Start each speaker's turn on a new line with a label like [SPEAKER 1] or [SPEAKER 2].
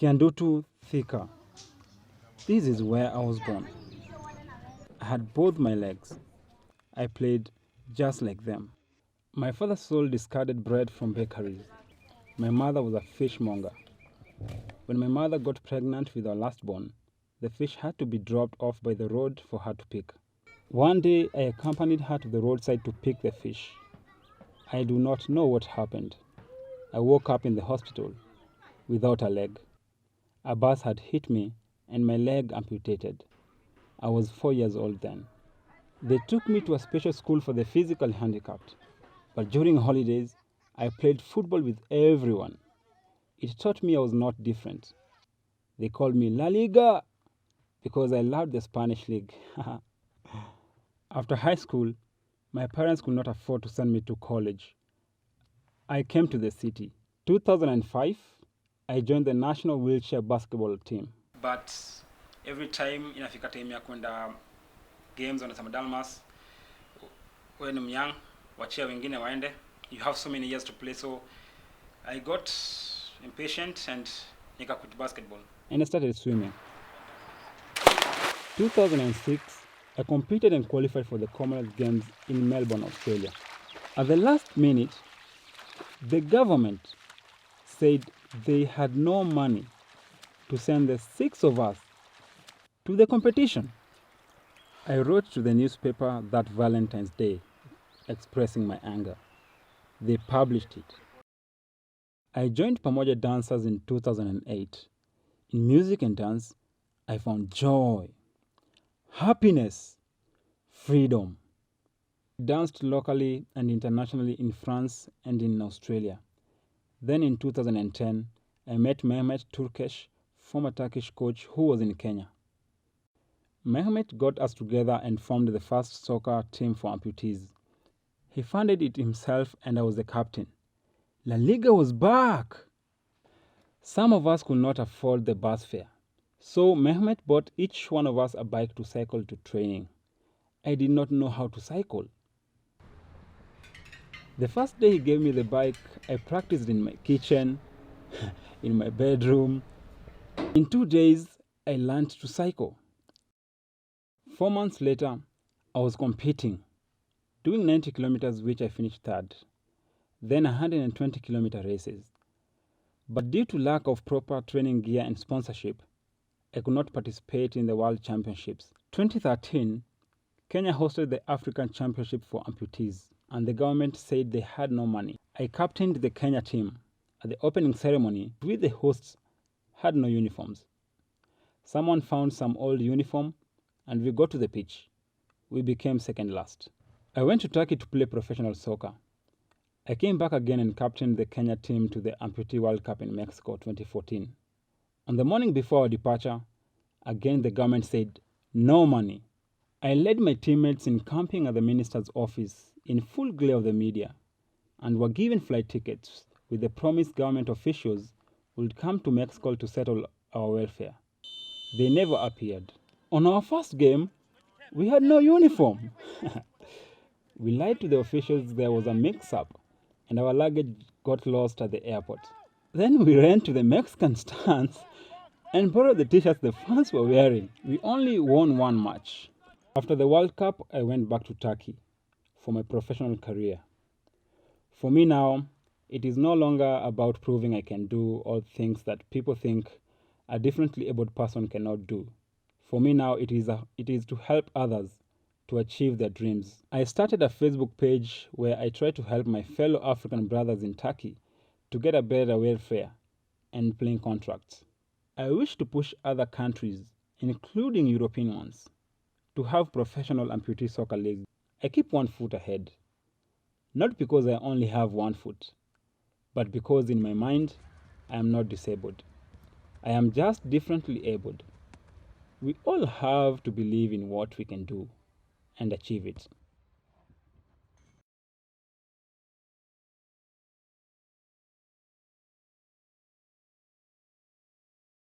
[SPEAKER 1] Kiandutu Thika. This is where I was born. I had both my legs. I played just like them. My father sold discarded bread from bakeries. My mother was a fishmonger. When my mother got pregnant with our last born, the fish had to be dropped off by the road for her to pick. One day, I accompanied her to the roadside to pick the fish. I do not know what happened. I woke up in the hospital without a leg. A bus had hit me and my leg amputated. I was 4 years old then. They took me to a special school for the physically handicapped. But during holidays, I played football with everyone. It taught me I was not different. They called me La Liga because I loved the Spanish league. After high school, my parents could not afford to send me to college. I came to the city. 2005, I joined the national wheelchair basketball team. But every time inafika time ya kwenda games wanasema Dalmas, wewe ni young, wachia wengine waende. You have so many years to play, so I got impatient and nika quit basketball. And I started swimming. 2006, I competed and qualified for the Commonwealth Games in Melbourne, Australia. At the last minute, the government said they had no money to send the 6 of us to the competition. I wrote to the newspaper that Valentine's Day expressing my anger. They published it. I joined Pamoja Dancers in 2008. In music and dance, I found joy, happiness, freedom. I danced locally and internationally in France and in Australia. Then in 2010, I met Mehmet Turkesh, former Turkish coach who was in Kenya. Mehmet got us together and formed the first soccer team for amputees. He funded it himself and I was the captain. La Liga was back! Some of us could not afford the bus fare. So Mehmet bought each one of us a bike to cycle to training. I did not know how to cycle. The first day he gave me the bike, I practiced in my kitchen, in my bedroom. In 2 days, I learned to cycle. 4 months later, I was competing, doing 90 kilometers, which I finished third. Then 120-kilometer races. But due to lack of proper training gear and sponsorship, I could not participate in the World Championships. 2013, Kenya hosted the African Championship for amputees, and the government said they had no money. I captained the Kenya team. At the opening ceremony, we the hosts had no uniforms. Someone found some old uniform, and we got to the pitch. We became second last. I went to Turkey to play professional soccer. I came back again and captained the Kenya team to the Amputee World Cup in Mexico 2014. On the morning before our departure, again the government said, no money. I led my teammates in camping at the minister's office in full glare of the media and were given flight tickets with the promise government officials would come to Mexico to settle our welfare. They never appeared. On our first game, we had no uniform. We lied to the officials there was a mix-up and our luggage got lost at the airport. Then we ran to the Mexican stands and borrowed the t-shirts the fans were wearing. We only won one match. After the World Cup, I went back to Turkey for my professional career. For me now, it is no longer about proving I can do all things that people think a differently abled person cannot do. For me now, it is to help others to achieve their dreams. I started a Facebook page where I try to help my fellow African brothers in Turkey to get a better welfare and playing contracts. I wish to push other countries, including European ones, to have professional amputee soccer leagues. I keep one foot ahead, not because I only have one foot, but because in my mind, I am not disabled. I am just differently abled. We all have to believe in what we can do and achieve it.